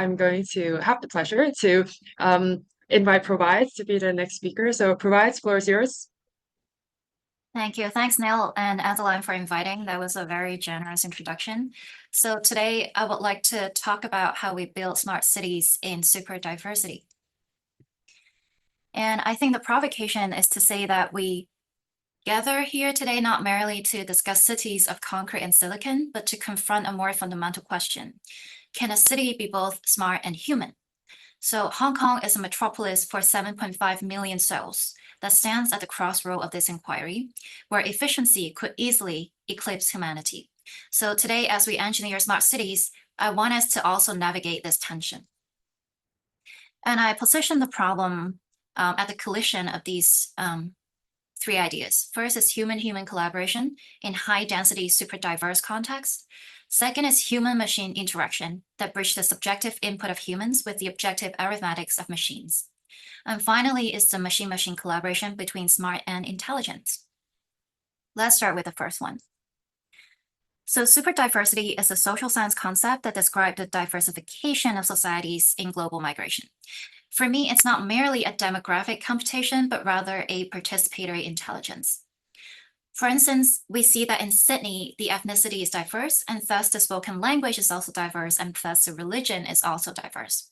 I'm going to have the pleasure to invite Provides to be the next speaker. So Provides, floor is yours. Thank you. Thanks, Neil and Adeline, for inviting. That was a very generous introduction. So today I would like to talk about how we build smart cities in super diversity. And I think the provocation is to say that we gather here today not merely to discuss cities of concrete and silicon, but to confront a more fundamental question. Can a city be both smart and human? So Hong Kong is a metropolis for 7.5 million souls that stands at the crossroad of this inquiry, where efficiency could easily eclipse humanity. So today, as we engineer smart cities, I want us to also navigate this tension. And I position the problem at the collision of these three ideas. First is human-human collaboration in high-density, super diverse contexts. Second is human-machine interaction that bridge the subjective input of humans with the objective arithmetics of machines. And finally is the machine-machine collaboration between smart and intelligence. Let's start with the first one. So super diversity is a social science concept that describes the diversification of societies in global migration. For me, it's not merely a demographic computation, but rather a participatory intelligence. For instance, we see that in Sydney, the ethnicity is diverse, and thus the spoken language is also diverse, and thus the religion is also diverse.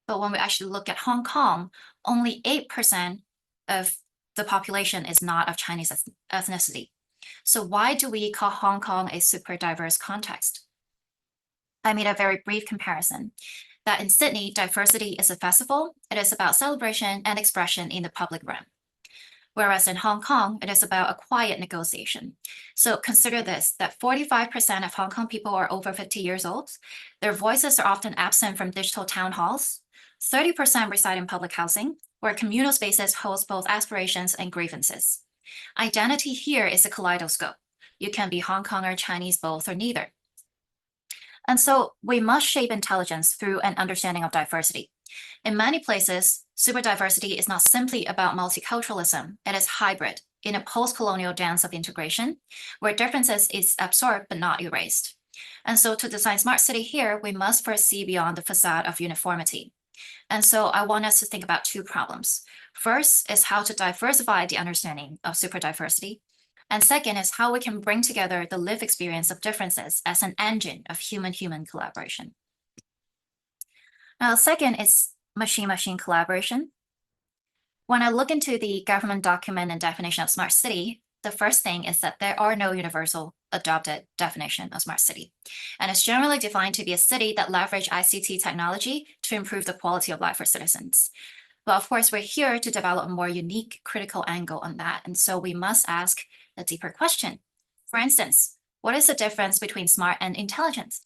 But when we actually look at Hong Kong, only 8% of the population is not of Chinese ethnicity. So why do we call Hong Kong a super diverse context? I made a very brief comparison that in Sydney, diversity is a festival. It is about celebration and expression in the public realm. Whereas in Hong Kong, it is about a quiet negotiation. So consider this, that 45% of Hong Kong people are over 50 years old. Their voices are often absent from digital town halls. 30% reside in public housing, where communal spaces host both aspirations and grievances. Identity here is a kaleidoscope. You can be Hong Kong or Chinese, both or neither. And so we must shape intelligence through an understanding of diversity. In many places, super diversity is not simply about multiculturalism. It is hybrid in a post-colonial dance of integration, where differences is absorbed but not erased. And so to design smart city here, we must first see beyond the facade of uniformity. And so I want us to think about two problems. First is how to diversify the understanding of super diversity. And second is how we can bring together the lived experience of differences as an engine of human-human collaboration. Now, second is machine-machine collaboration. When I look into the government document and definition of smart city, the first thing is that there are no universal adopted definition of smart city. And it's generally defined to be a city that leverages ICT technology to improve the quality of life for citizens. But of course, we're here to develop a more unique critical angle on that. And so we must ask a deeper question. For instance, what is the difference between smart and intelligence?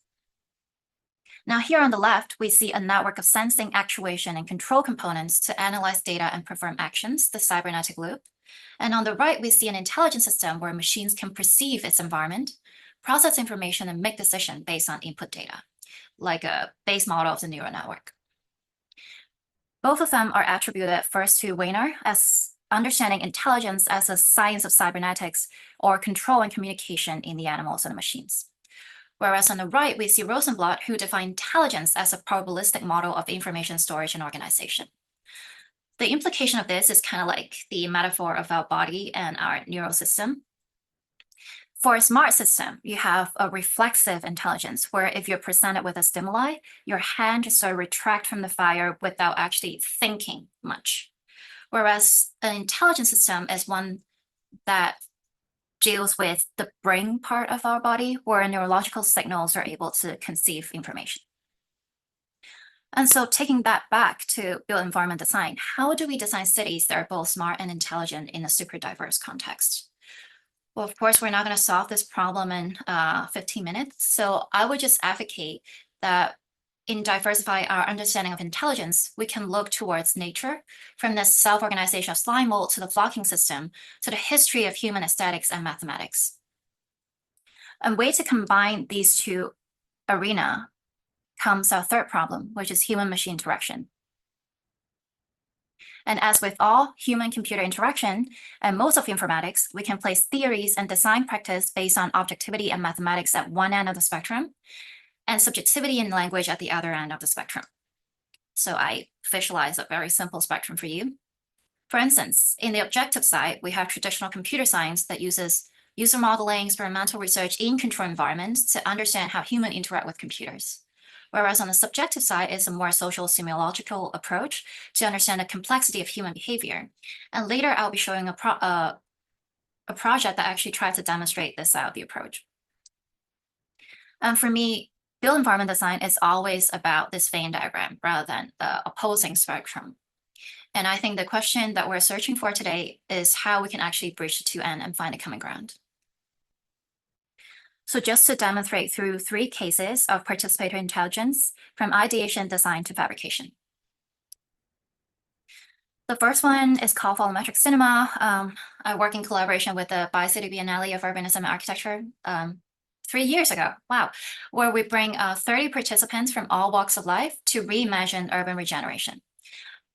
Now here on the left, we see a network of sensing, actuation, and control components to analyze data and perform actions, the cybernetic loop. And on the right, we see an intelligence system where machines can perceive its environment, process information, and make decisions based on input data, like a base model of the neural network. Both of them are attributed first to Weiner as understanding intelligence as a science of cybernetics or control and communication in the animals and the machines. Whereas on the right, we see Rosenblatt, who defined intelligence as a probabilistic model of information storage and organization. The implication of this is kind of like the metaphor of our body and our neural system. For a smart system, you have a reflexive intelligence where if you're presented with a stimuli, your hand just sort of retract from the fire without actually thinking much. Whereas an intelligent system is one that deals with the brain part of our body where neurological signals are able to conceive information. And so taking that back to built environment design, how do we design cities that are both smart and intelligent in a super diverse context? Well, of course, we're not going to solve this problem in 15 minutes. So I would just advocate that in diversify our understanding of intelligence, we can look towards nature, from the self-organization of slime mold to the flocking system, to the history of human aesthetics and mathematics. A way to combine these two arenas comes our third problem, which is human-machine interaction. And as with all human-computer interaction and most of informatics, we can place theories and design practice based on objectivity and mathematics at one end of the spectrum, and subjectivity in language at the other end of the spectrum. So I visualize a very simple spectrum for you. For instance, in the objective side, we have traditional computer science that uses user modeling, experimental research in controlled environments to understand how humans interact with computers. Whereas on the subjective side is a more social semiological approach to understand the complexity of human behavior. And later I'll be showing a project that actually tries to demonstrate this side of the approach. And for me, built environment design is always about this Venn diagram rather than the opposing spectrum. And I think the question that we're searching for today is how we can actually bridge the two ends and find a common ground. So just to demonstrate through 3 cases of participatory intelligence from ideation, design to fabrication. The first one is called volumetric cinema. I work in collaboration with the Bi-City Biennale of Urbanism and Architecture 3 years ago, wow, where we bring 30 participants from all walks of life to reimagine urban regeneration.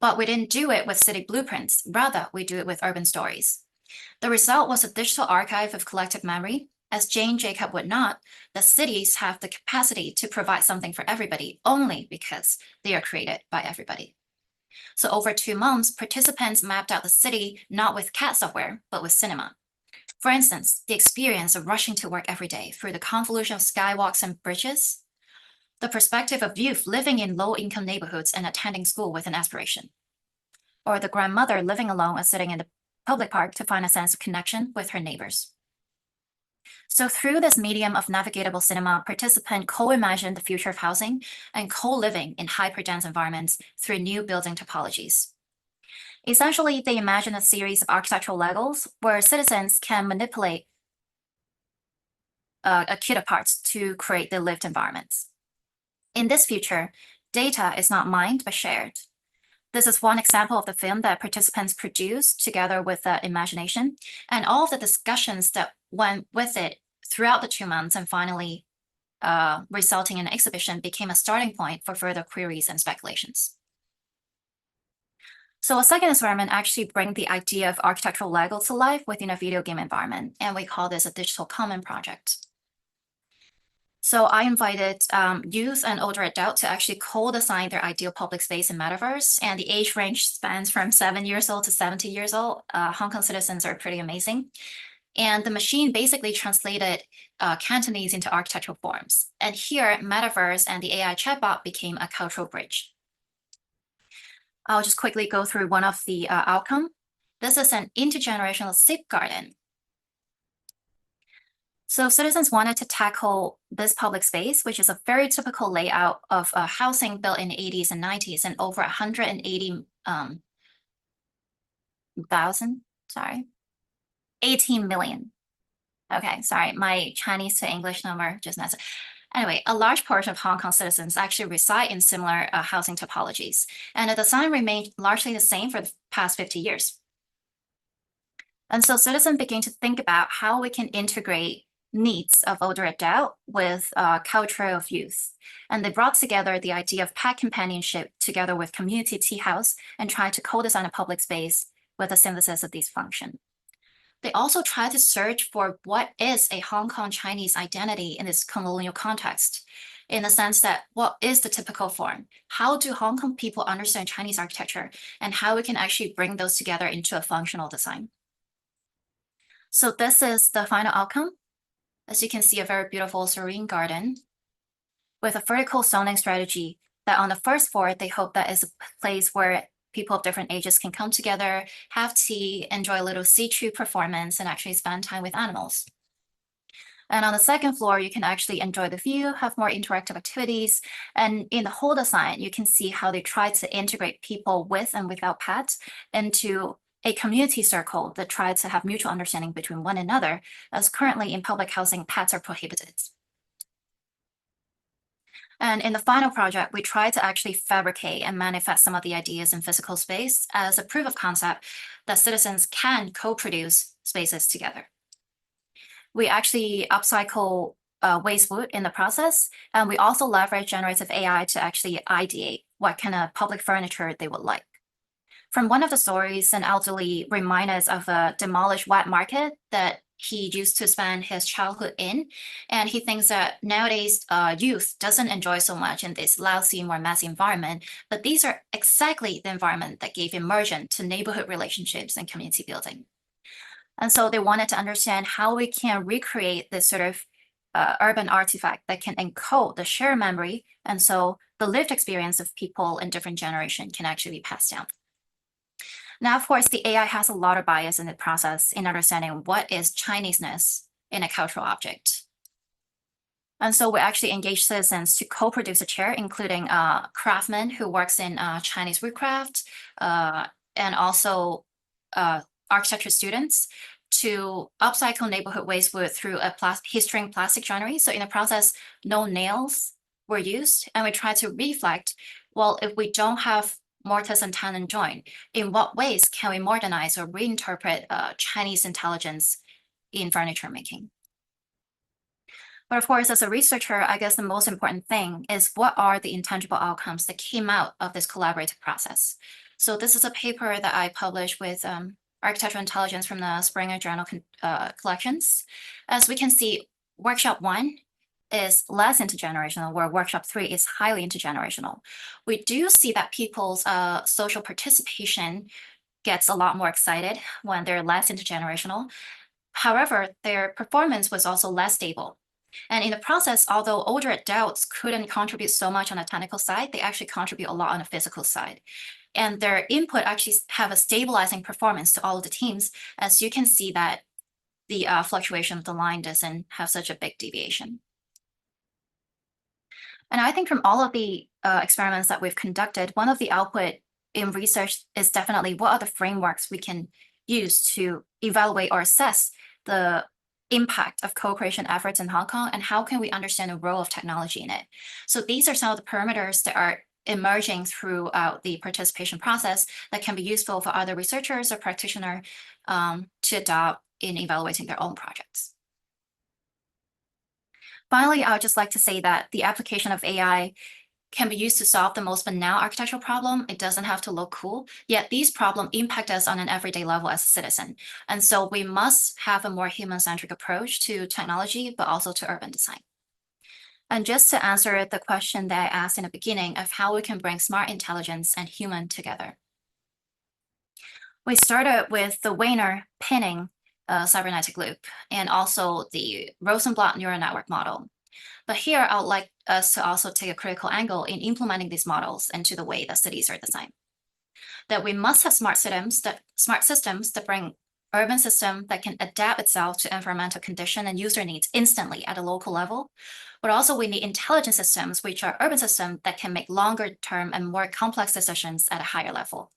But we didn't do it with city blueprints, rather we do it with urban stories. The result was a digital archive of collective memory. As Jane Jacob would not, the cities have the capacity to provide something for everybody only because they are created by everybody. So over 2 months, participants mapped out the city not with CAD software, but with cinema. For instance, the experience of rushing to work every day through the convolution of skywalks and bridges, the perspective of youth living in low-income neighborhoods and attending school with an aspiration, or the grandmother living alone and sitting in the public park to find a sense of connection with her neighbors. So through this medium of navigatable cinema, participants co-imagine the future of housing and co-living in hyperdense environments through new building topologies. Essentially, they imagine a series of architectural Legos where citizens can manipulate kit parts to create the lived environments. In this future, data is not mined but shared. This is one example of the film that participants produced together with the imagination and all of the discussions that went with it throughout the 2 months and finally resulting in an exhibition became a starting point for further queries and speculations. So a second experiment actually brings the idea of architectural Lego to life within a video game environment, and we call this a digital common project. So I invited youth and older adults to actually co-design their ideal public space in Metaverse, and the age range spans from 7 years old to 70 years old. Hong Kong citizens are pretty amazing. And the machine basically translated Cantonese into architectural forms. And here, Metaverse and the AI chatbot became a cultural bridge. I'll just quickly go through one of the outcomes. This is an intergenerational sip garden. So citizens wanted to tackle this public space, which is a very typical layout of housing built in the 80s and 90s and over 18 million. Okay, sorry, my Chinese to English number just messed up. Anyway, a large portion of Hong Kong citizens actually reside in similar housing topologies, and the design remained largely the same for the past 50 years. And so citizens begin to think about how we can integrate needs of older adult with culture of youth. And they brought together the idea of pet companionship together with community tea house and tried to co-design a public space with a synthesis of these functions. They also tried to search for what is a Hong Kong Chinese identity in this colonial context, in the sense that what is the typical form? How do Hong Kong people understand Chinese architecture and how we can actually bring those together into a functional design? So this is the final outcome. As you can see, a very beautiful serene garden with a vertical zoning strategy that on the first floor, they hope that is a place where people of different ages can come together, have tea, enjoy a little see-through performance, and actually spend time with animals. And on the second floor, you can actually enjoy the view, have more interactive activities. And in the whole design, you can see how they try to integrate people with and without pets into a community circle that tries to have mutual understanding between one another, as currently in public housing, pets are prohibited. And in the final project, we try to actually fabricate and manifest some of the ideas in physical space as a proof of concept that citizens can co-produce spaces together. We actually upcycle waste wood in the process, and we also leverage generative AI to actually ideate what kind of public furniture they would like. From one of the stories, an elderly reminded us of a demolished wet market that he used to spend his childhood in. And he thinks that nowadays youth doesn't enjoy so much in this lousy, more messy environment, but these are exactly the environment that gave immersion to neighborhood relationships and community building. And so they wanted to understand how we can recreate this sort of urban artifact that can encode the shared memory. And so the lived experience of people in different generations can actually be passed down. Now, of course, the AI has a lot of bias in the process in understanding what is Chineseness in a cultural object. And so we actually engage citizens to co-produce a chair, including a craftsman who works in Chinese woodcraft, and also architecture students to upcycle neighborhood waste wood through a heat-shrink plastic joinery. So in the process, no nails were used, and we try to reflect, well, if we don't have mortise and tenon joint, in what ways can we modernize or reinterpret Chinese intelligence in furniture making? But of course, as a researcher, I guess the most important thing is what are the intangible outcomes that came out of this collaborative process? So this is a paper that I published with Architectural Intelligence from the Springer Journal collections. As we can see, workshop 1 is less intergenerational, where workshop 3 is highly intergenerational. We do see that people's social participation gets a lot more excited when they're less intergenerational. However, their performance was also less stable. And in the process, although older adults couldn't contribute so much on the technical side, they actually contribute a lot on the physical side. And their input actually have a stabilizing performance to all of the teams, as you can see that the fluctuation of the line doesn't have such a big deviation. And I think from all of the experiments that we've conducted, one of the output in research is definitely what are the frameworks we can use to evaluate or assess the impact of co-creation efforts in Hong Kong, and how can we understand the role of technology in it. So these are some of the parameters that are emerging throughout the participation process that can be useful for other researchers or practitioners to adopt in evaluating their own projects. Finally, I would just like to say that the application of AI can be used to solve the most banal architectural problem. It doesn't have to look cool, yet these problems impact us on an everyday level as a citizen. And so we must have a more human-centric approach to technology, but also to urban design. And just to answer the question that I asked in the beginning of how we can bring smart intelligence and human together. We started with the Wiener pinning cybernetic loop, and also the Rosenblatt neural network model. But here, I would like us to also take a critical angle in implementing these models into the way that cities are designed. That we must have smart systems that bring urban system that can adapt itself to environmental condition and user needs instantly at a local level. But also we need intelligent systems, which are urban systems that can make longer term and more complex decisions at a higher level.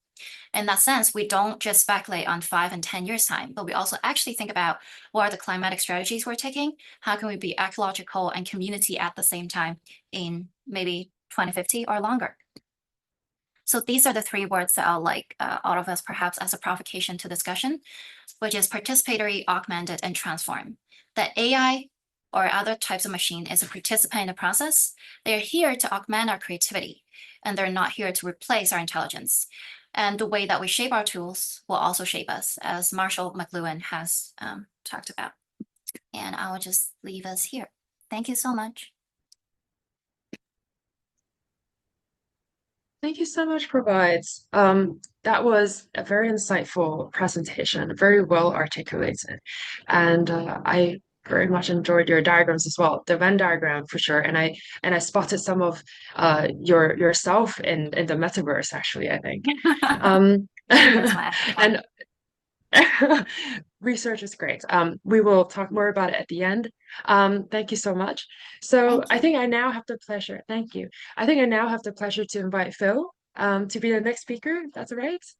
In that sense, we don't just speculate on 5 and 10 years time, but we also actually think about what are the climatic strategies we're taking? How can we be ecological and community at the same time in maybe 2050 or longer? So these are the 3 words that I'll like all of us perhaps as a provocation to discussion, which is participatory, augmented, and transform. That AI or other types of machine is a participant in the process. They're here to augment our creativity, and they're not here to replace our intelligence. And the way that we shape our tools will also shape us, as Marshall McLuhan has talked about. And I will just leave us here. Thank you so much. Thank you so much, Provides. That was a very insightful presentation, very well articulated. And I very much enjoyed your diagrams as well, the Venn diagram for sure. And I spotted some of yourself in the metaverse, actually, I think. And research is great. We will talk more about it at the end. Thank you so much. So I think I now have the pleasure. Thank you. I think I now have the pleasure to invite Phil to be the next speaker. That's right.